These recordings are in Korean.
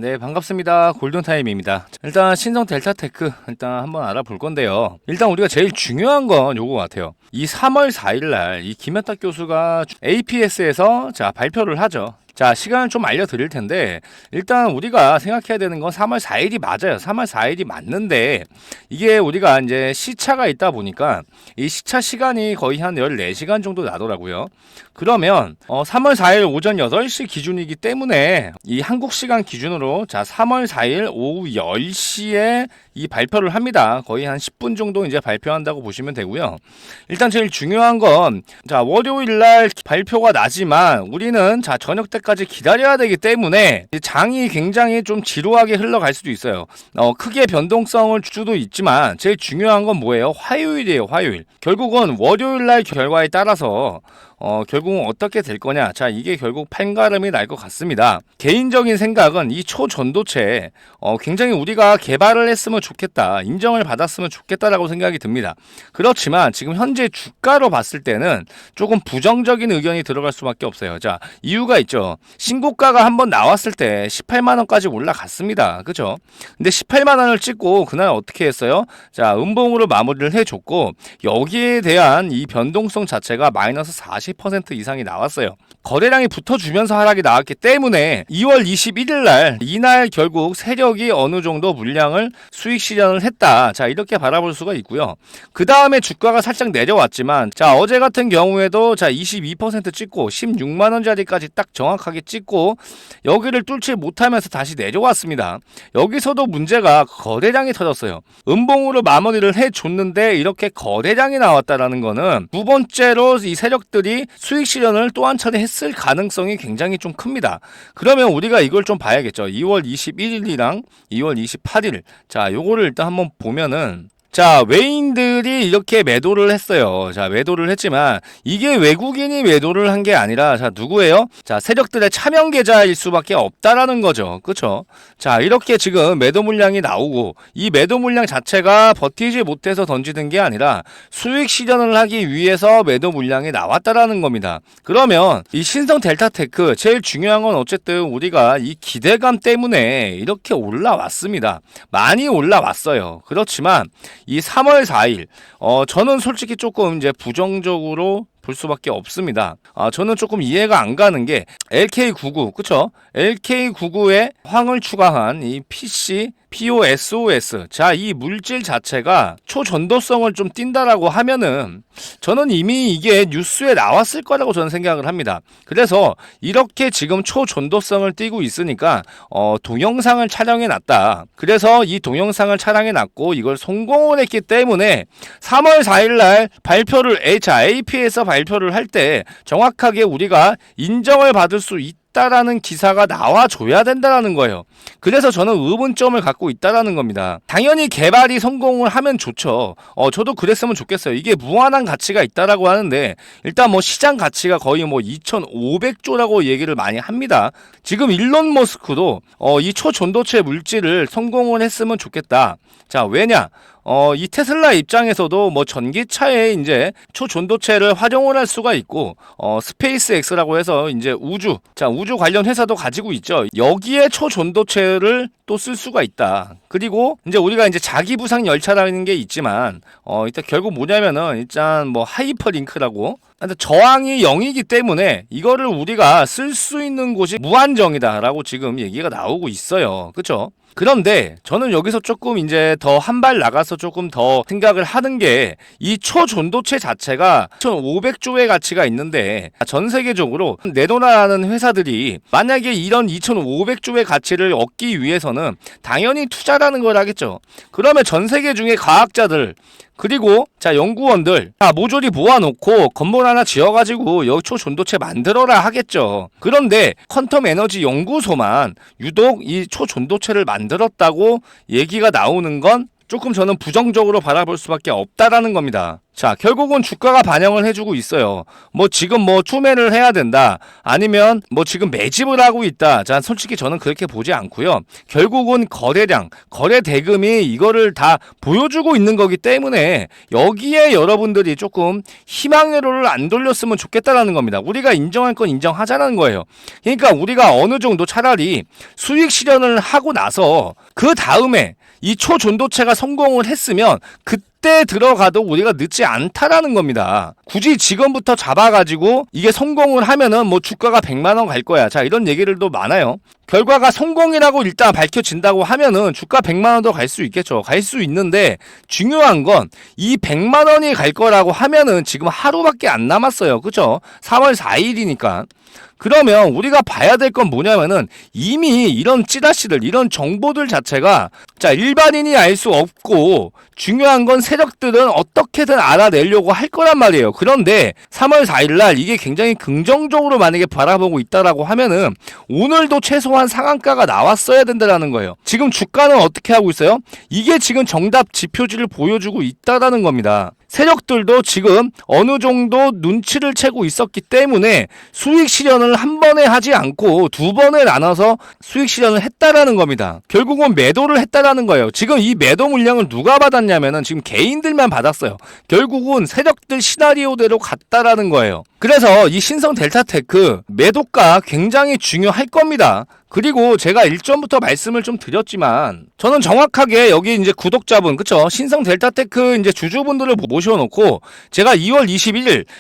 네, 반갑습니다. 골든타임입니다. 일단 신성 델타테크 일단 한번 알아볼 건데요. 일단 우리가 제일 중요한 건 요거 같아요. 이 3월 4일날 이 김현탁 교수가 APS에서 발표를 하죠. 시간을 좀 알려드릴 텐데, 일단 우리가 생각해야 되는 건 3월 4일이 맞아요. 3월 4일이 맞는데, 이게 우리가 이제 시차가 있다 보니까, 이 시차 시간이 거의 한 14시간 정도 나더라고요. 그러면, 3월 4일 오전 8시 기준이기 때문에, 이 한국 시간 기준으로, 3월 4일 오후 10시에 이 발표를 합니다. 거의 한 10분 정도 이제 발표한다고 보시면 되고요. 일단 제일 중요한 건, 월요일 날 발표가 나지만, 우리는 저녁 때까지 기다려야 되기 때문에 장이 굉장히 좀 지루하게 흘러갈 수도 있어요. 크게 변동성을 줄 수도 있지만 제일 중요한 건 뭐예요? 화요일이에요. 화요일. 결국은 월요일 날 결과에 따라서 결국은 어떻게 될 거냐. 이게 결국 판가름이 날 것 같습니다. 개인적인 생각은 이 초전도체 굉장히 우리가 개발을 했으면 좋겠다. 인정을 받았으면 좋겠다라고 생각이 듭니다. 그렇지만 지금 현재 주가로 봤을 때는 조금 부정적인 의견이 들어갈 수밖에 없어요. 이유가 있죠. 신고가가 한번 나왔을 때 18만 원까지 올라갔습니다. 그죠? 근데 18만 원을 찍고 그날 어떻게 했어요? 음봉으로 마무리를 해줬고 여기에 대한 이 변동성 자체가 마이너스 40% 이상이 나왔어요. 거래량이 붙어주면서 하락이 나왔기 때문에 2월 21일 날 이날 결국 세력이 어느 정도 물량을 수익 실현을 했다. 이렇게 바라볼 수가 있고요. 그 다음에 주가가 살짝 내려왔지만 어제 같은 경우에도 22% 찍고 16만 원짜리까지 딱 정확하게 찍고 여기를 뚫지 못하면서 다시 내려왔습니다. 여기서도 문제가 거래량이 터졌어요. 음봉으로 마무리를 해줬는데 이렇게 거래량이 나왔다라는 거는 두 번째로 이 세력들이 수익 실현을 또 한 차례 했을 가능성이 굉장히 좀 큽니다. 그러면 우리가 이걸 좀 봐야겠죠. 2월 21일이랑 2월 28일. 요거를 일단 한번 보면은 외인들이 이렇게 매도를 했어요. 매도를 했지만 이게 외국인이 매도를 한 게 아니라 누구예요? 세력들의 차명 계좌일 수밖에 없다라는 거죠. 그렇죠? 이렇게 지금 매도 물량이 나오고 이 매도 물량 자체가 버티지 못해서 던지는 게 아니라 수익 실현을 하기 위해서 매도 물량이 나왔다라는 겁니다. 그러면 이 신성 델타테크 제일 중요한 건 어쨌든 우리가 이 기대감 때문에 이렇게 올라왔습니다. 많이 올라왔어요. 그렇지만 이 3월 4일, 저는 솔직히 조금 이제 부정적으로 볼 수밖에 없습니다. 저는 조금 이해가 안 가는 게 LK99, 그쵸? LK99에 황을 추가한 이 PC, POSOS. 이 물질 자체가 초전도성을 좀 띈다라고 하면은 저는 이미 이게 뉴스에 나왔을 거라고 저는 생각을 합니다. 그래서 이렇게 지금 초전도성을 띄고 있으니까 동영상을 촬영해 놨다. 그래서 이 동영상을 촬영해 놨고 이걸 성공을 했기 때문에 3월 4일 날 발표를 AP에서 발표를 할 때 정확하게 우리가 인정을 받을 수 있다라는 기사가 나와줘야 된다라는 거예요. 그래서 저는 의문점을 갖고 있다라는 겁니다. 당연히 개발이 성공을 하면 좋죠. 저도 그랬으면 좋겠어요. 이게 무한한 가치가 있다라고 하는데 일단 시장 가치가 거의 2,500조라고 얘기를 많이 합니다. 지금 일론 머스크도 이 초전도체 물질을 성공을 했으면 좋겠다. 왜냐? 이 테슬라 입장에서도 전기차에 이제 초전도체를 활용을 할 수가 있고, 스페이스 X라고 해서 이제 우주 관련 회사도 가지고 있죠. 여기에 초전도체를 또 쓸 수가 있다. 그리고 이제 우리가 이제 자기 부상 열차라는 게 있지만, 일단 결국 뭐냐면은 일단 하이퍼링크라고. 근데 저항이 0이기 때문에 이거를 우리가 쓸 수 있는 곳이 무한정이다라고 지금 얘기가 나오고 있어요. 그렇죠? 그런데 저는 여기서 조금 이제 더 한 발 나가서 조금 더 생각을 하는 게 이 초전도체 자체가 2,500조의 가치가 있는데 전 세계적으로 내놓으라는 회사들이 만약에 이런 2,500조의 가치를 얻기 위해서는 당연히 투자라는 걸 하겠죠. 그러면 전 세계 중에 과학자들 그리고 연구원들 모조리 모아놓고 건물 하나 지어가지고 여기 초전도체 만들어라 하겠죠. 그런데 퀀텀 에너지 연구소만 유독 이 초전도체를 만들었다고 얘기가 나오는 건 조금 저는 부정적으로 바라볼 수밖에 없다라는 겁니다. 자, 결국은 주가가 반영을 해주고 있어요. 뭐 지금 뭐 투매를 해야 된다. 아니면 뭐 지금 매집을 하고 있다. 자, 솔직히 저는 그렇게 보지 않고요. 결국은 거래량, 거래 대금이 이거를 다 보여주고 있는 거기 때문에 여기에 여러분들이 조금 희망회로를 안 돌렸으면 좋겠다라는 겁니다. 우리가 인정할 건 인정하자는 거예요. 그러니까 우리가 어느 정도 차라리 수익 실현을 하고 나서 그 다음에 이 초전도체가 성공을 했으면 그때 들어가도 우리가 늦지 않다라는 겁니다. 굳이 지금부터 잡아가지고 이게 성공을 하면은 뭐 주가가 100만 원 갈 거야. 자, 이런 얘기들도 많아요. 결과가 성공이라고 일단 밝혀진다고 하면은 주가 100만 원도 갈 수 있겠죠. 갈 수 있는데 중요한 건 이 100만 원이 갈 거라고 하면은 지금 하루밖에 안 남았어요. 그죠? 4월 4일이니까. 그러면 우리가 봐야 될 건 뭐냐면은 이미 이런 찌라시들, 이런 정보들 자체가 자, 일반인이 알 수 없고 중요한 건 세력들은 어떻게든 알아내려고 할 거란 말이에요. 그런데 3월 4일날 이게 굉장히 긍정적으로 만약에 바라보고 있다라고 하면은 오늘도 최소한 상한가가 나왔어야 된다라는 거예요. 지금 주가는 어떻게 하고 있어요? 이게 지금 정답 지표지를 보여주고 있다라는 겁니다. 세력들도 지금 어느 정도 눈치를 채고 있었기 때문에 수익 실현을 한 번에 하지 않고 두 번에 나눠서 수익 실현을 했다라는 겁니다. 결국은 매도를 했다라는 거예요. 지금 이 매도 물량을 누가 받았냐면은 지금 개인들만 받았어요. 결국은 세력들 시나리오대로 갔다라는 거예요. 그래서 이 신성 델타테크 매도가 굉장히 중요할 겁니다. 그리고 제가 일전부터 말씀을 좀 드렸지만 저는 정확하게 여기 이제 구독자분 그쵸 신성 델타테크 이제 주주분들을 모셔놓고 제가 2월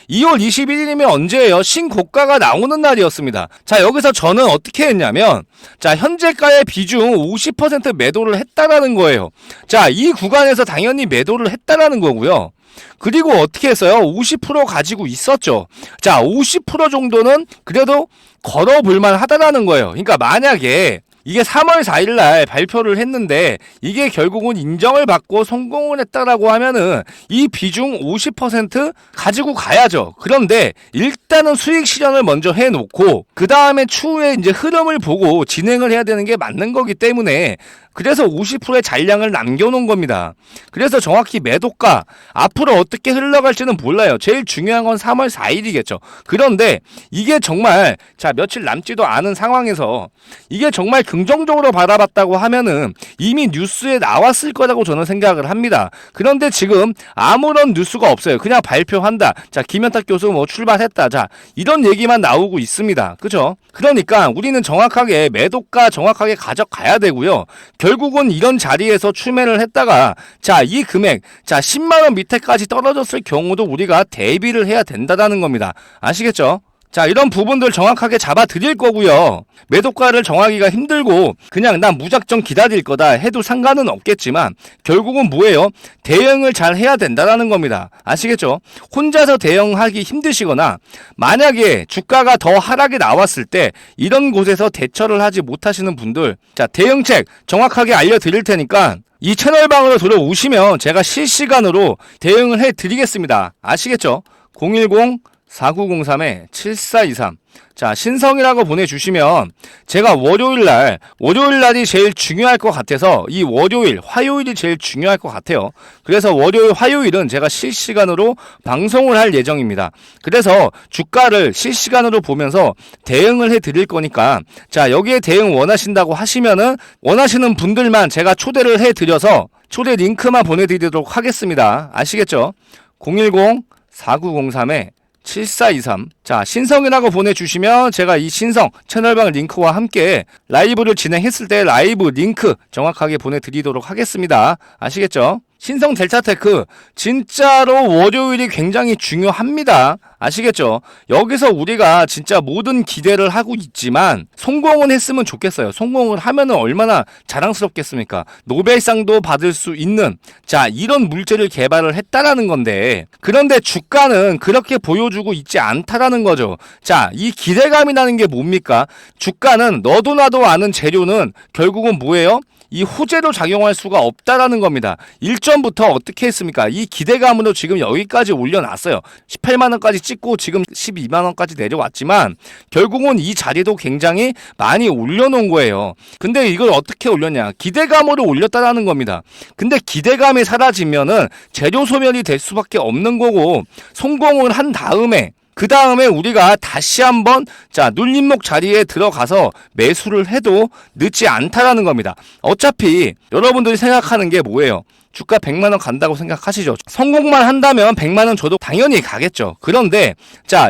21일이면 언제예요? 신고가가 나오는 날이었습니다. 자, 여기서 저는 어떻게 했냐면 자, 현재가의 비중 50% 매도를 했다라는 거예요. 자, 이 구간에서 당연히 매도를 했다라는 거고요. 그리고 어떻게 했어요? 50% 가지고 있었죠. 자, 50% 정도는 그래도 걸어볼만 하다라는 거예요. 그러니까 만약에 이게 3월 4일날 발표를 했는데 이게 결국은 인정을 받고 성공을 했다라고 하면은 이 비중 50% 가지고 가야죠. 그런데 일단은 수익 실현을 먼저 해놓고 그 다음에 추후에 이제 흐름을 보고 진행을 해야 되는 게 맞는 거기 때문에 그래서 50%의 잔량을 남겨놓은 겁니다. 그래서 정확히 매도가 앞으로 어떻게 흘러갈지는 몰라요. 제일 중요한 건 3월 4일이겠죠. 그런데 이게 정말 자 며칠 남지도 않은 상황에서 이게 정말 긍정적으로 바라봤다고 하면은 이미 뉴스에 나왔을 거라고 저는 생각을 합니다. 그런데 지금 아무런 뉴스가 없어요. 그냥 발표한다. 자, 김현탁 교수 뭐 출발했다. 자, 이런 얘기만 나오고 있습니다. 그죠? 그러니까 우리는 정확하게 매도가 정확하게 가져가야 되고요. 결국은 이런 자리에서 추매를 했다가 자, 이 금액 자 10만원 밑에까지 떨어졌을 경우도 우리가 대비를 해야 된다는 겁니다. 아시겠죠? 자, 이런 부분들 정확하게 잡아 드릴 거고요. 매도가를 정하기가 힘들고 그냥 난 무작정 기다릴 거다 해도 상관은 없겠지만 결국은 뭐예요? 대응을 잘 해야 된다는 겁니다. 아시겠죠? 혼자서 대응하기 힘드시거나 만약에 주가가 더 하락이 나왔을 때 이런 곳에서 대처를 하지 못하시는 분들 자, 대응책 정확하게 알려드릴 테니까 이 채널방으로 들어오시면 제가 실시간으로 대응을 해드리겠습니다. 아시겠죠? 010-4903-7423 자, 신성이라고 보내주시면 제가 월요일날이 제일 중요할 것 같아서 이 월요일, 화요일이 제일 중요할 것 같아요. 그래서 월요일, 화요일은 제가 실시간으로 방송을 할 예정입니다. 그래서 주가를 실시간으로 보면서 대응을 해드릴 거니까 자, 여기에 대응 원하신다고 하시면은 원하시는 분들만 제가 초대를 해드려서 초대 링크만 보내드리도록 하겠습니다. 아시겠죠? 010-4903-7423 자, 신성이라고 보내주시면 제가 이 신성 채널방 링크와 함께 라이브를 진행했을 때 라이브 링크 정확하게 보내드리도록 하겠습니다. 아시겠죠? 신성 델타테크 진짜로 월요일이 굉장히 중요합니다. 아시겠죠? 여기서 우리가 진짜 모든 기대를 하고 있지만 성공은 했으면 좋겠어요. 성공을 하면은 얼마나 자랑스럽겠습니까? 노벨상도 받을 수 있는 자, 이런 물질을 개발을 했다라는 건데 그런데 주가는 그렇게 보여주고 있지 않다라는 거죠. 자, 이 기대감이라는 게 뭡니까? 주가는 너도 나도 아는 재료는 결국은 뭐예요? 이 호재로 작용할 수가 없다라는 겁니다. 일전부터 어떻게 했습니까? 이 기대감으로 지금 여기까지 올려놨어요. 18만원까지 찍고 지금 12만원까지 내려왔지만 결국은 이 자리도 굉장히 많이 올려놓은 거예요. 근데 이걸 어떻게 올렸냐? 기대감으로 올렸다라는 겁니다. 근데 기대감이 사라지면은 재료 소멸이 될 수밖에 없는 거고, 성공을 한 다음에 그 다음에 우리가 다시 한번 눌림목 자리에 들어가서 매수를 해도 늦지 않다라는 겁니다. 어차피 여러분들이 생각하는 게 뭐예요? 주가 100만원 간다고 생각하시죠? 성공만 한다면 100만원 줘도 당연히 가겠죠. 그런데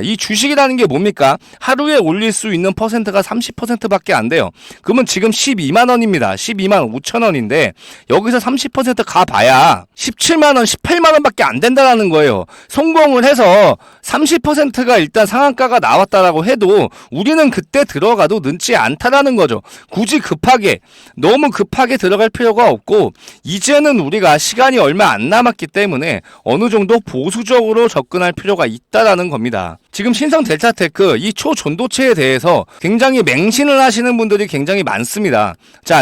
이 주식이라는 게 뭡니까? 하루에 올릴 수 있는 퍼센트가 30%밖에 안 돼요. 그러면 지금 12만원입니다. 12만 5천원인데 여기서 30% 가봐야 17만원, 18만원밖에 안 된다는 거예요. 성공을 해서 30%가 일단 상한가가 나왔다라고 해도 우리는 그때 들어가도 늦지 않다라는 거죠. 굳이 너무 급하게 들어갈 필요가 없고, 이제는 우리가 시간이 얼마 안 남았기 때문에 어느 정도 보수적으로 접근할 필요가 있다라는 겁니다. 지금 신성 델타테크 이 초전도체에 대해서 굉장히 맹신을 하시는 분들이 굉장히 많습니다.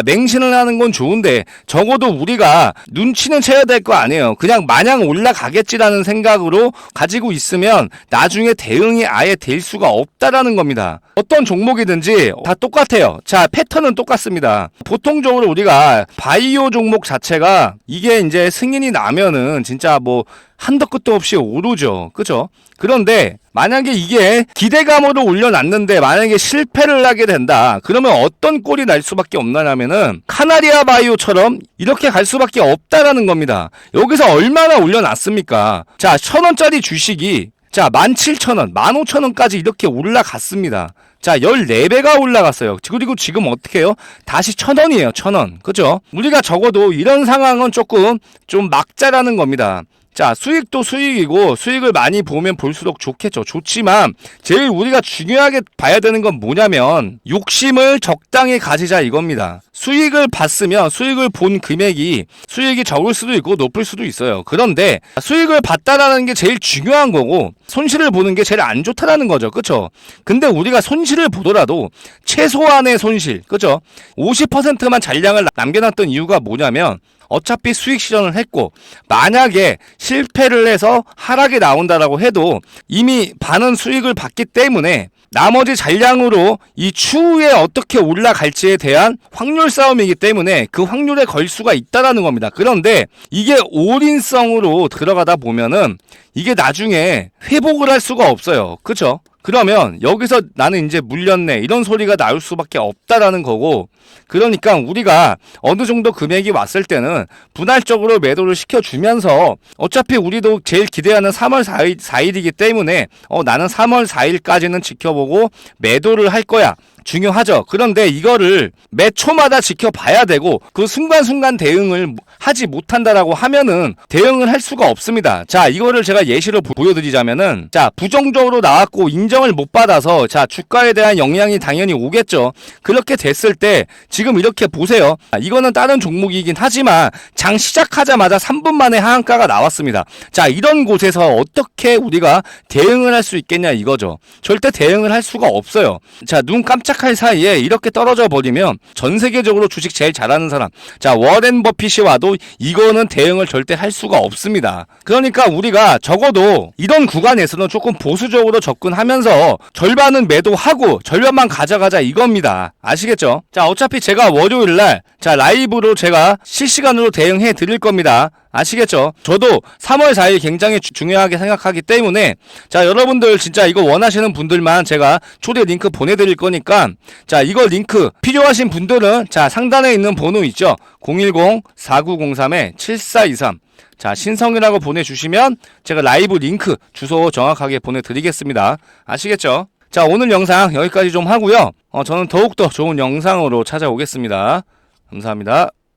맹신을 하는 건 좋은데 적어도 우리가 눈치는 채야 될 거 아니에요. 그냥 마냥 올라가겠지라는 생각으로 가지고 있으면 나중에 대응이 아예 될 수가 없다라는 겁니다. 어떤 종목이든지 다 똑같아요. 패턴은 똑같습니다. 보통적으로 우리가 바이오 종목 자체가 이게 이제 승인이 나면은 진짜 한도 끝도 없이 오르죠. 그죠? 그런데 만약에 이게 기대감으로 올려놨는데 만약에 실패를 하게 된다. 그러면 어떤 꼴이 날 수밖에 없나냐면은 카나리아 바이오처럼 이렇게 갈 수밖에 없다라는 겁니다. 여기서 얼마나 올려놨습니까? 1,000원짜리 주식이 17,000원, 15,000원까지 이렇게 올라갔습니다. 14배가 올라갔어요. 그리고 지금 어떻게 해요? 다시 1,000원이에요. 1,000원. 그죠? 우리가 적어도 이런 상황은 좀 막자라는 겁니다. 수익도 수익이고 수익을 많이 보면 볼수록 좋겠죠. 좋지만 제일 우리가 중요하게 봐야 되는 건 뭐냐면 욕심을 적당히 가지자 이겁니다. 수익을 봤으면 수익을 본 금액이 수익이 적을 수도 있고 높을 수도 있어요. 그런데 수익을 봤다라는 게 제일 중요한 거고 손실을 보는 게 제일 안 좋다라는 거죠. 그쵸? 근데 우리가 손실을 보더라도 최소한의 손실, 그쵸? 50%만 잔량을 남겨놨던 이유가 뭐냐면 어차피 수익 실현을 했고, 만약에 실패를 해서 하락이 나온다라고 해도 이미 반은 수익을 봤기 때문에 나머지 잔량으로 이 추후에 어떻게 올라갈지에 대한 확률 싸움이기 때문에 그 확률에 걸 수가 있다라는 겁니다. 그런데 이게 올인성으로 들어가다 보면은 이게 나중에 회복을 할 수가 없어요. 그쵸? 그러면 여기서 나는 이제 물렸네 이런 소리가 나올 수밖에 없다라는 거고, 그러니까 우리가 어느 정도 금액이 왔을 때는 분할적으로 매도를 시켜주면서 어차피 우리도 제일 기대하는 3월 4일이기 때문에 나는 3월 4일까지는 지켜보고 매도를 할 거야. 중요하죠. 그런데 이거를 매 초마다 지켜봐야 되고 그 순간순간 대응을 하지 못한다라고 하면은 대응을 할 수가 없습니다. 이거를 제가 예시로 보여드리자면은 부정적으로 나왔고 인정을 못 받아서 주가에 대한 영향이 당연히 오겠죠. 그렇게 됐을 때 지금 이렇게 보세요. 이거는 다른 종목이긴 하지만 장 시작하자마자 3분 만에 하한가가 나왔습니다. 이런 곳에서 어떻게 우리가 대응을 할 수 있겠냐 이거죠. 절대 대응을 할 수가 없어요. 눈 깜짝할 사이에 이렇게 떨어져 버리면 전 세계적으로 주식 제일 잘하는 사람 워렌 버핏이 와도 이거는 대응을 절대 할 수가 없습니다. 그러니까 우리가 적어도 이런 구간에서는 조금 보수적으로 접근하면서 절반은 매도하고 절반만 가져가자 이겁니다. 아시겠죠? 어차피 제가 월요일날 라이브로 제가 실시간으로 대응해 드릴 겁니다. 아시겠죠? 저도 3월 4일 굉장히 중요하게 생각하기 때문에 여러분들 진짜 이거 원하시는 분들만 제가 초대 링크 보내드릴 거니까 이거 링크 필요하신 분들은 상단에 있는 번호 있죠? 010-4903-7423 신성이라고 보내주시면 제가 라이브 링크 주소 정확하게 보내드리겠습니다. 아시겠죠? 오늘 영상 여기까지 좀 하고요. 저는 더욱더 좋은 영상으로 찾아오겠습니다. 감사합니다.